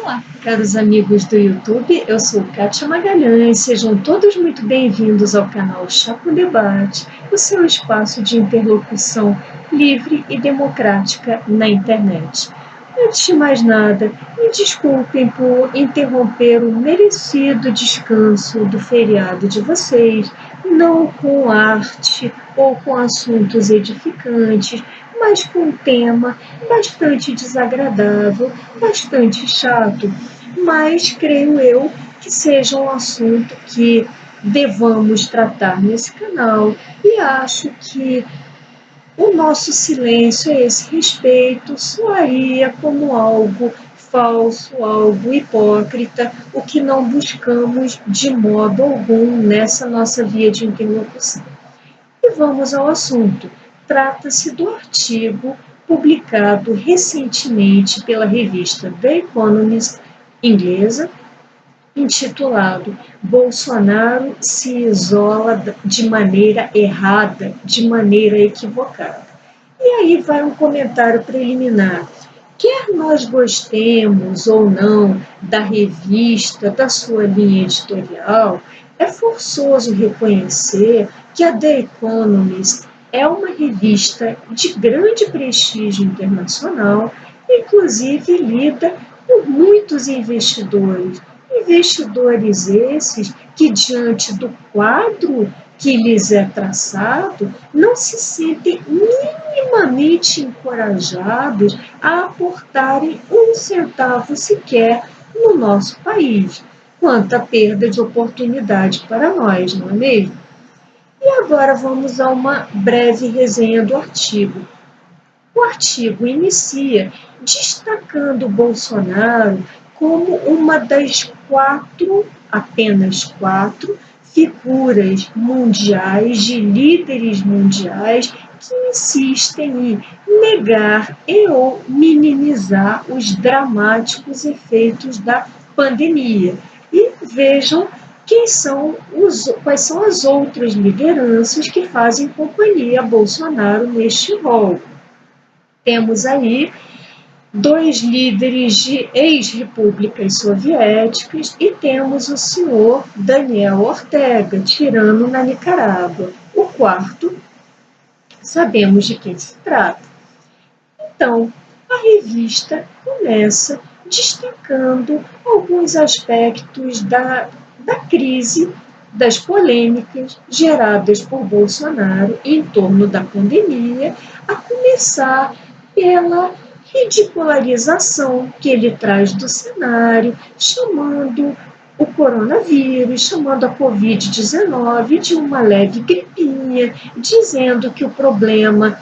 Olá, caros amigos do YouTube, eu sou Kátia Magalhães, sejam todos muito bem-vindos ao canal Chá com Debate, o seu espaço de interlocução livre e democrática na internet. Antes de mais nada, me desculpem por interromper o merecido descanso do feriado de vocês, não com arte ou com assuntos edificantes, mas com um tema bastante desagradável, bastante chato, mas creio eu que seja um assunto que devamos tratar nesse canal e acho que o nosso silêncio a esse respeito soaria como algo falso, algo hipócrita, o que não buscamos de modo algum nessa nossa via de interlocução. E vamos ao assunto. Trata-se do artigo publicado recentemente pela revista The Economist inglesa, intitulado Bolsonaro se isola de maneira errada, de maneira equivocada. E aí vai um comentário preliminar. Quer nós gostemos ou não da revista, da sua linha editorial, é forçoso reconhecer que a The Economist é uma revista de grande prestígio internacional, inclusive lida por muitos investidores. Investidores esses que, diante do quadro que lhes é traçado, não se sentem minimamente encorajados a aportarem um centavo sequer no nosso país. Quanta perda de oportunidade para nós, não é mesmo? E agora vamos a uma breve resenha do artigo. O artigo inicia destacando Bolsonaro como uma das apenas quatro, figuras mundiais, de líderes mundiais, que insistem em negar e ou minimizar os dramáticos efeitos da pandemia. E vejam quais são as outras lideranças que fazem companhia a Bolsonaro neste rol. Temos aí dois líderes de ex-repúblicas soviéticas e temos o senhor Daniel Ortega, tirano na Nicarágua. O quarto, sabemos de quem se trata. Então, a revista começa destacando alguns aspectos da crise, das polêmicas geradas por Bolsonaro em torno da pandemia, a começar pela ridicularização que ele traz do cenário, chamando o coronavírus, chamando a Covid-19 de uma leve gripinha, dizendo que o problema,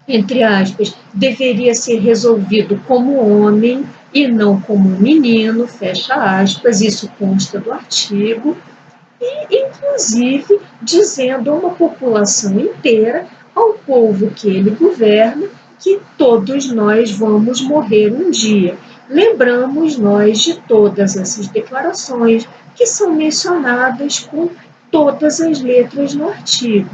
entre aspas, deveria ser resolvido como homem e não como um menino, fecha aspas, isso consta do artigo, e inclusive dizendo a uma população inteira, ao povo que ele governa, que todos nós vamos morrer um dia. Lembramos nós de todas essas declarações que são mencionadas com todas as letras no artigo.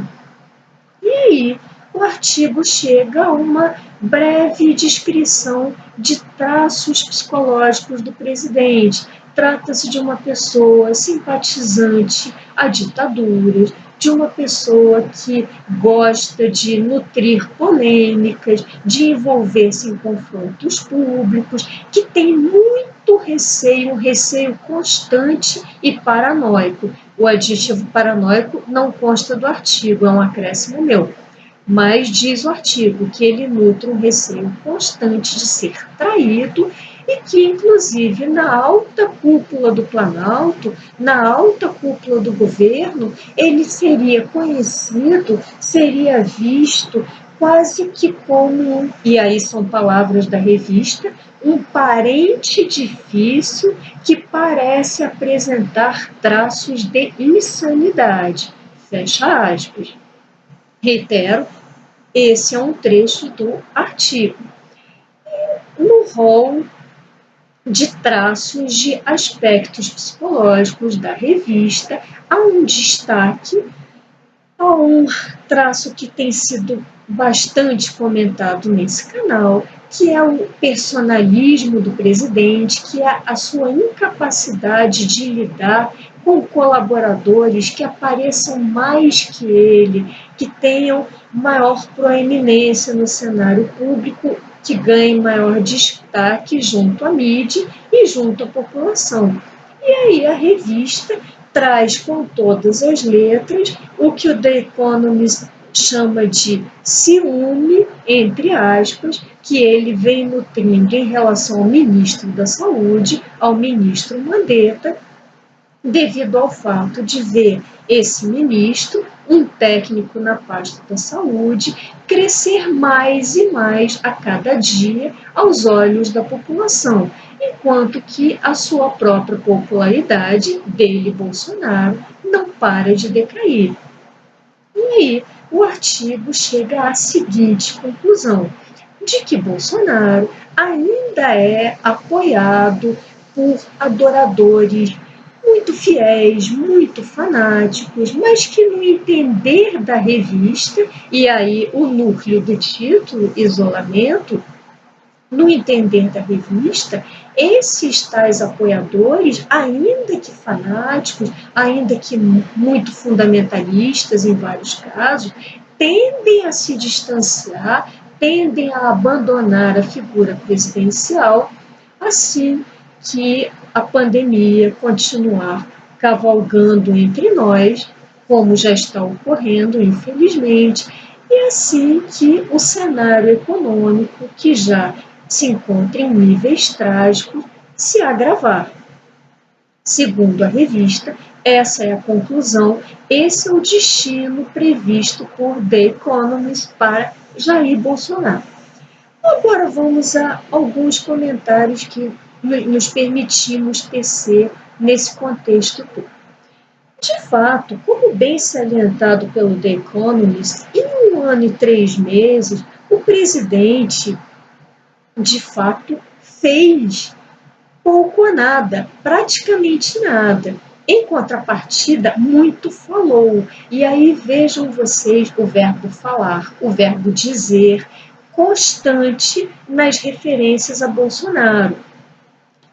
E aí, o artigo chega a uma breve descrição de traços psicológicos do presidente. Trata-se de uma pessoa simpatizante a ditaduras, de uma pessoa que gosta de nutrir polêmicas, de envolver-se em confrontos públicos, que tem muito receio, um receio constante e paranoico. O adjetivo paranoico não consta do artigo, é um acréscimo meu. Mas diz o artigo que ele nutre um receio constante de ser traído e que, inclusive, na alta cúpula do Planalto, na alta cúpula do governo, ele seria conhecido, seria visto quase que como, e aí são palavras da revista, um parente difícil que parece apresentar traços de insanidade. Fecha aspas. Reitero, esse é um trecho do artigo. No rol de traços de aspectos psicológicos da revista, há um destaque a um traço que tem sido bastante comentado nesse canal, que é o personalismo do presidente, que é a sua incapacidade de lidar com colaboradores que apareçam mais que ele, que tenham maior proeminência no cenário público, que ganhem maior destaque junto à mídia e junto à população. E aí a revista traz com todas as letras o que o The Economist chama de ciúme, entre aspas, que ele vem nutrindo em relação ao ministro da Saúde, ao ministro Mandetta, devido ao fato de ver esse ministro, um técnico na pasta da saúde, crescer mais e mais a cada dia aos olhos da população, enquanto que a sua própria popularidade, dele, Bolsonaro, não para de decair. E aí, o artigo chega à seguinte conclusão: de que Bolsonaro ainda é apoiado por adoradores muito fiéis, muito fanáticos, mas que no entender da revista, e aí o núcleo do título, isolamento, no entender da revista, esses tais apoiadores, ainda que fanáticos, ainda que muito fundamentalistas em vários casos, tendem a se distanciar, tendem a abandonar a figura presidencial, assim que a pandemia continuar cavalgando entre nós, como já está ocorrendo, infelizmente, e assim que o cenário econômico, que já se encontra em níveis trágicos, se agravar. Segundo a revista, essa é a conclusão, esse é o destino previsto por The Economist para Jair Bolsonaro. Agora vamos a alguns comentários que nos permitimos tecer nesse contexto todo. De fato, como bem salientado pelo The Economist, em 1 ano e 3 meses, o presidente, de fato, fez pouco a nada, praticamente nada. Em contrapartida, muito falou. E aí vejam vocês o verbo falar, o verbo dizer, constante nas referências a Bolsonaro,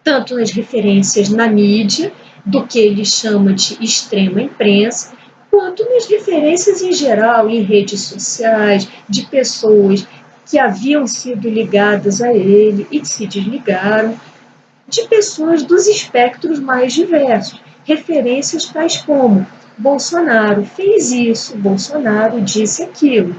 tanto nas referências na mídia, do que ele chama de extrema imprensa, quanto nas referências em geral, em redes sociais, de pessoas que haviam sido ligadas a ele e que se desligaram, de pessoas dos espectros mais diversos, referências tais como Bolsonaro fez isso, Bolsonaro disse aquilo.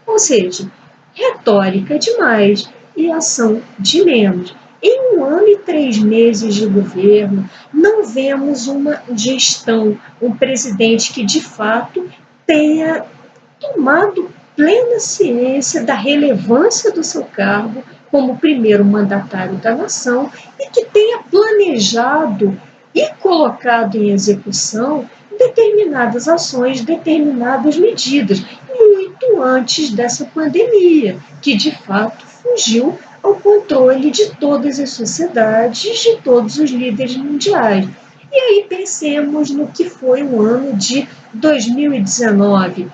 Ou seja, retórica demais e ação de menos. Em 1 ano e 3 meses de governo, não vemos uma gestão, um presidente que de fato tenha tomado plena ciência da relevância do seu cargo como primeiro mandatário da nação e que tenha planejado e colocado em execução determinadas ações, determinadas medidas, muito antes dessa pandemia, que de fato fugiu ao controle de todas as sociedades, de todos os líderes mundiais. E aí pensemos no que foi o ano de 2019,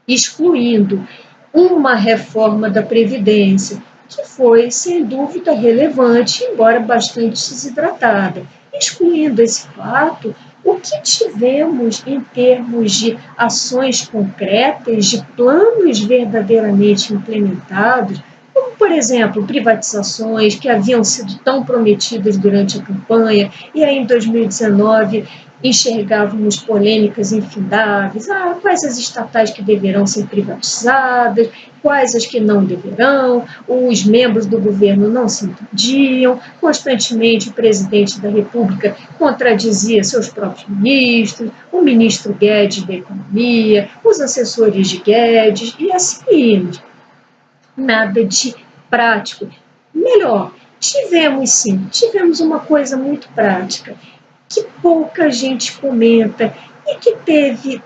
excluindo uma reforma da Previdência, que foi, sem dúvida, relevante, embora bastante desidratada. Excluindo esse fato, o que tivemos em termos de ações concretas, de planos verdadeiramente implementados, como, por exemplo, privatizações que haviam sido tão prometidas durante a campanha, e aí em 2019 enxergávamos polêmicas infindáveis, quais as estatais que deverão ser privatizadas, quais as que não deverão, os membros do governo não se entendiam, constantemente o presidente da República contradizia seus próprios ministros, o ministro Guedes da Economia, os assessores de Guedes, e assim íamos. Nada de prático. Melhor, tivemos uma coisa muito prática, que pouca gente comenta e que teve,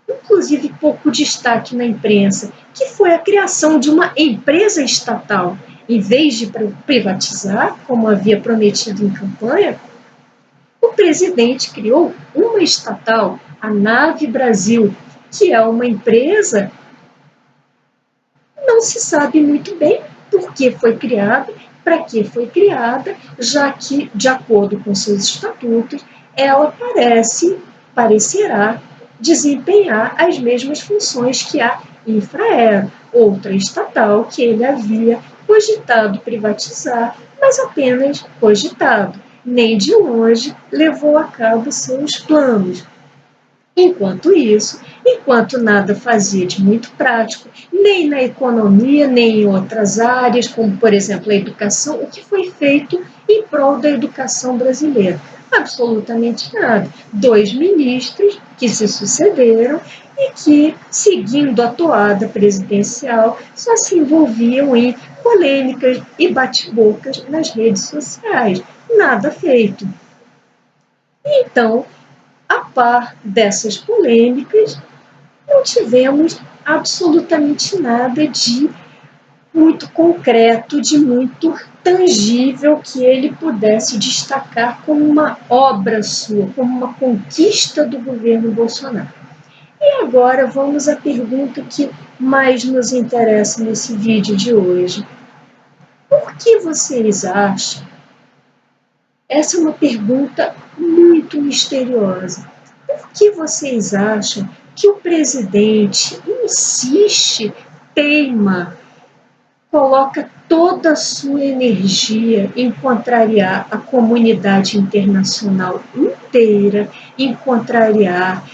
inclusive, pouco destaque na imprensa, que foi a criação de uma empresa estatal. Em vez de privatizar, como havia prometido em campanha, o presidente criou uma estatal, a Nave Brasil, que é uma empresa, não se sabe muito bem por que foi criada, para que foi criada, já que, de acordo com seus estatutos, ela parecerá desempenhar as mesmas funções que a Infraero, outra estatal que ele havia cogitado privatizar, mas apenas cogitado, nem de longe levou a cabo seus planos. Enquanto isso, enquanto nada fazia de muito prático, nem na economia, nem em outras áreas, como, por exemplo, a educação, o que foi feito em prol da educação brasileira? Absolutamente nada. 2 ministros que se sucederam e que, seguindo a toada presidencial, só se envolviam em polêmicas e bate-bocas nas redes sociais. Nada feito. Então, a par dessas polêmicas, não tivemos absolutamente nada de muito concreto, de muito tangível que ele pudesse destacar como uma obra sua, como uma conquista do governo Bolsonaro. E agora vamos à pergunta que mais nos interessa nesse vídeo de hoje. Por que vocês acham? Essa é uma pergunta muito misteriosa. Por que vocês acham que o presidente insiste, teima, coloca toda a sua energia em contrariar a comunidade internacional inteira, em contrariar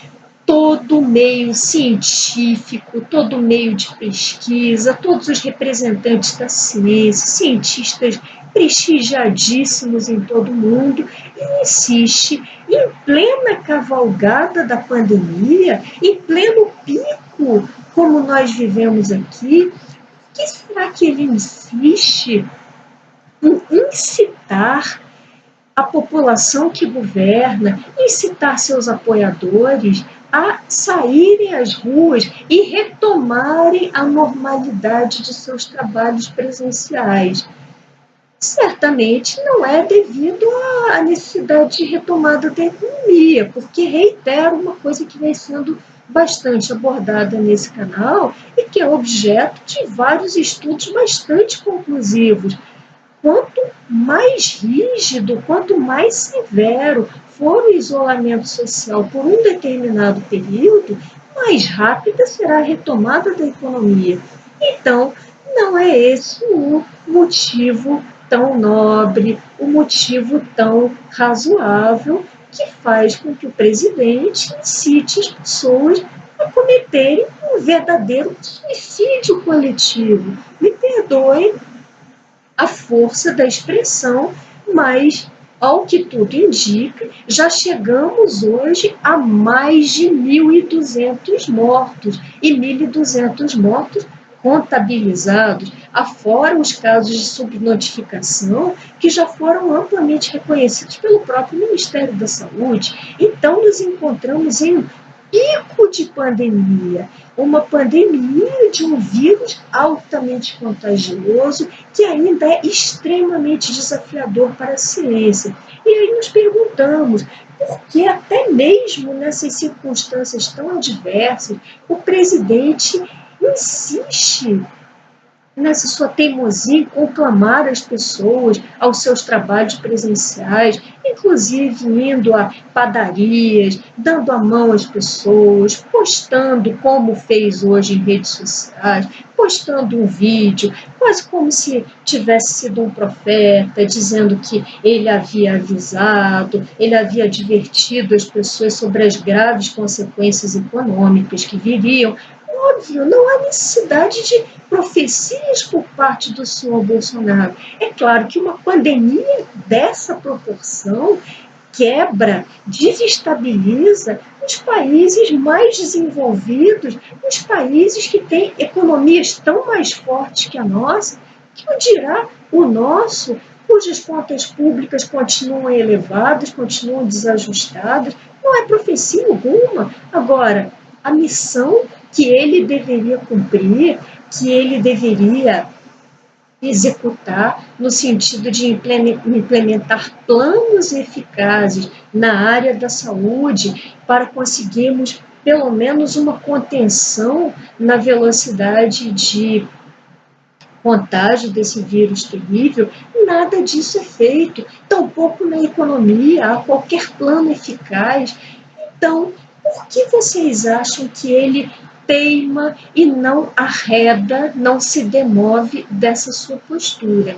todo o meio científico, todo o meio de pesquisa, todos os representantes da ciência, cientistas prestigiadíssimos em todo o mundo, e insiste em plena cavalgada da pandemia, em pleno pico, como nós vivemos aqui. O que será que ele insiste em incitar a população que governa, incitar seus apoiadores a saírem às ruas e retomarem a normalidade de seus trabalhos presenciais? Certamente não é devido à necessidade de retomada da economia, porque, reitero, uma coisa que vem sendo bastante abordada nesse canal e que é objeto de vários estudos bastante conclusivos. Quanto mais rígido, quanto mais severo for o isolamento social por um determinado período, mais rápida será a retomada da economia. Então, não é esse o motivo tão nobre, o motivo tão razoável que faz com que o presidente incite as pessoas a cometerem um verdadeiro suicídio coletivo. Me perdoem a força da expressão, mas, ao que tudo indica, já chegamos hoje a mais de 1.200 mortos, e 1.200 mortos contabilizados, afora os casos de subnotificação, que já foram amplamente reconhecidos pelo próprio Ministério da Saúde. Então, nos encontramos em um pico de pandemia, uma pandemia de um vírus altamente contagioso que ainda é extremamente desafiador para a ciência. E aí nos perguntamos por que até mesmo nessas circunstâncias tão adversas o presidente insiste nessa sua teimosia em conclamar as pessoas aos seus trabalhos presenciais, inclusive indo a padarias, dando a mão às pessoas, postando como fez hoje em redes sociais, postando um vídeo, quase como se tivesse sido um profeta, dizendo que ele havia avisado, ele havia advertido as pessoas sobre as graves consequências econômicas que viriam. Óbvio, não há necessidade de profecias por parte do senhor Bolsonaro. É claro que uma pandemia dessa proporção quebra, desestabiliza os países mais desenvolvidos, os países que têm economias tão mais fortes que a nossa, que o dirá o nosso, cujas contas públicas continuam elevadas, continuam desajustadas. Não é profecia alguma. Agora, a missão que ele deveria cumprir, que ele deveria executar no sentido de implementar planos eficazes na área da saúde para conseguirmos pelo menos uma contenção na velocidade de contágio desse vírus terrível, nada disso é feito, tampouco na economia há qualquer plano eficaz. Então, por que vocês acham que ele teima e não arreda, não se demove dessa sua postura?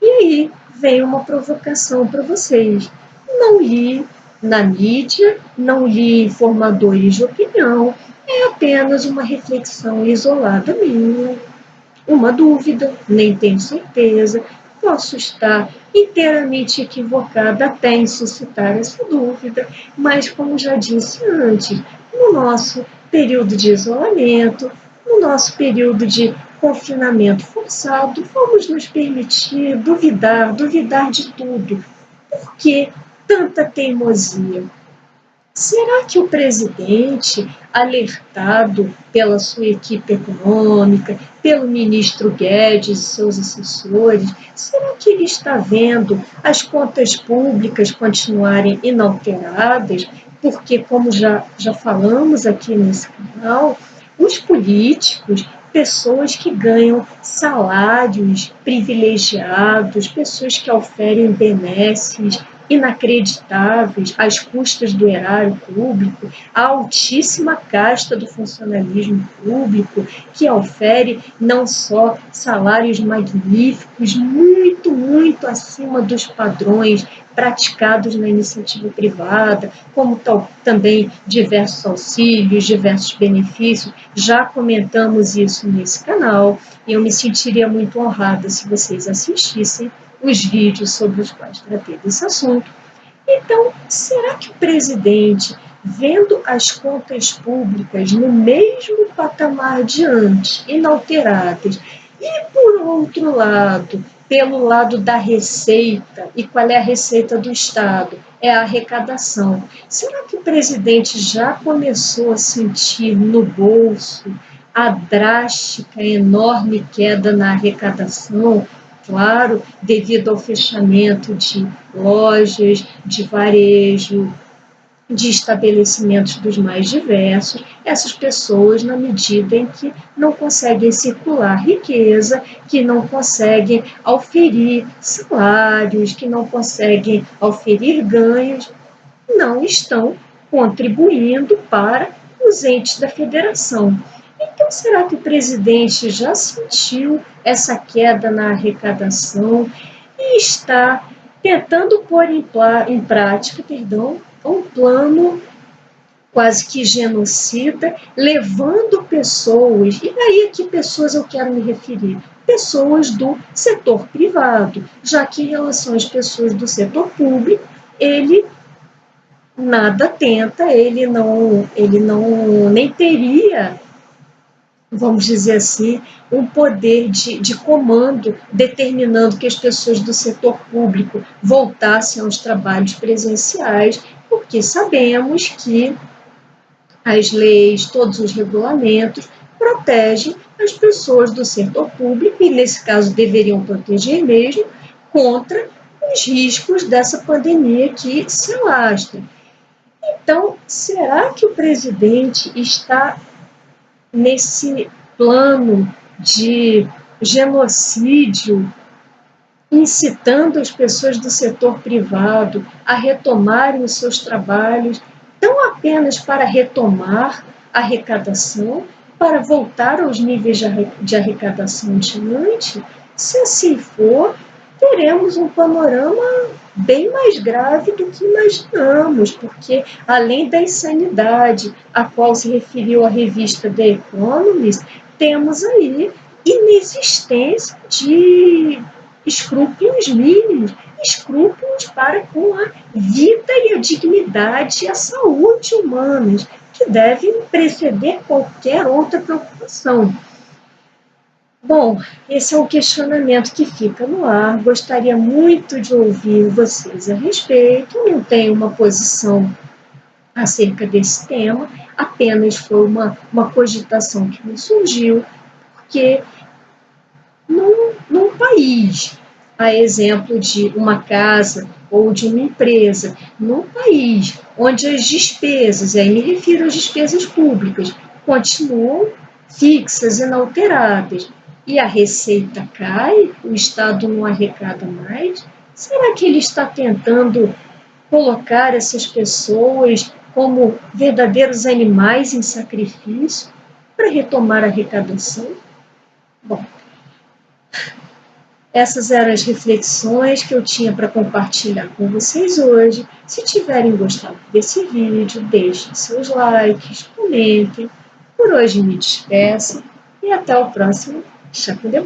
E aí vem uma provocação para vocês. Não li na mídia, não li formadores de opinião, é apenas uma reflexão isolada minha, uma dúvida, nem tenho certeza, posso estar inteiramente equivocada até em suscitar essa dúvida, mas como já disse antes, no nosso período de isolamento, no nosso período de confinamento forçado, vamos nos permitir duvidar, duvidar de tudo. Por que tanta teimosia? Será que o presidente, alertado pela sua equipe econômica, pelo ministro Guedes e seus assessores, será que ele está vendo as contas públicas continuarem inalteradas? Porque, como já falamos aqui nesse canal, os políticos, pessoas que ganham salários privilegiados, pessoas que oferem benesses inacreditáveis às custas do erário público, a altíssima casta do funcionalismo público, que ofere não só salários magníficos, muito, muito acima dos padrões praticados na iniciativa privada, como também diversos auxílios, diversos benefícios. Já comentamos isso nesse canal e eu me sentiria muito honrada se vocês assistissem os vídeos sobre os quais tratei desse assunto. Então, será que o presidente, vendo as contas públicas no mesmo patamar de antes, inalteradas, e por outro lado, pelo lado da receita, e qual é a receita do Estado? É a arrecadação. Será que o presidente já começou a sentir no bolso a drástica, enorme queda na arrecadação? Claro, devido ao fechamento de lojas, de varejo, de estabelecimentos dos mais diversos, essas pessoas, na medida em que não conseguem circular riqueza, que não conseguem auferir salários, que não conseguem auferir ganhos, não estão contribuindo para os entes da federação. Então, será que o presidente já sentiu essa queda na arrecadação e está tentando pôr em prática, um plano quase que genocida, levando pessoas, e aí a que pessoas eu quero me referir? Pessoas do setor privado, já que em relação às pessoas do setor público, ele nada tenta, ele não nem teria, vamos dizer assim, um poder de comando determinando que as pessoas do setor público voltassem aos trabalhos presenciais, porque sabemos que as leis, todos os regulamentos protegem as pessoas do setor público e, nesse caso, deveriam proteger mesmo contra os riscos dessa pandemia que se alastra. Então, será que o presidente está nesse plano de genocídio, incitando as pessoas do setor privado a retomarem os seus trabalhos, não apenas para retomar a arrecadação, para voltar aos níveis de arrecadação de antes? Se assim for, teremos um panorama bem mais grave do que imaginamos, porque além da insanidade a qual se referiu a revista The Economist, temos aí inexistência de escrúpulos mínimos, escrúpulos para com a vida e a dignidade e a saúde humanas, que devem preceder qualquer outra preocupação. Bom, esse é um questionamento que fica no ar. Gostaria muito de ouvir vocês a respeito. Não tenho uma posição acerca desse tema, apenas foi uma cogitação que me surgiu, porque num país, a exemplo de uma casa ou de uma empresa, num país onde as despesas, e aí me refiro às despesas públicas, continuam fixas, inalteradas, e a receita cai, o Estado não arrecada mais? Será que ele está tentando colocar essas pessoas como verdadeiros animais em sacrifício para retomar a arrecadação? Bom, essas eram as reflexões que eu tinha para compartilhar com vocês hoje. Se tiverem gostado desse vídeo, deixem seus likes, comentem. Por hoje me despeço e até o próximo Chá com Debate.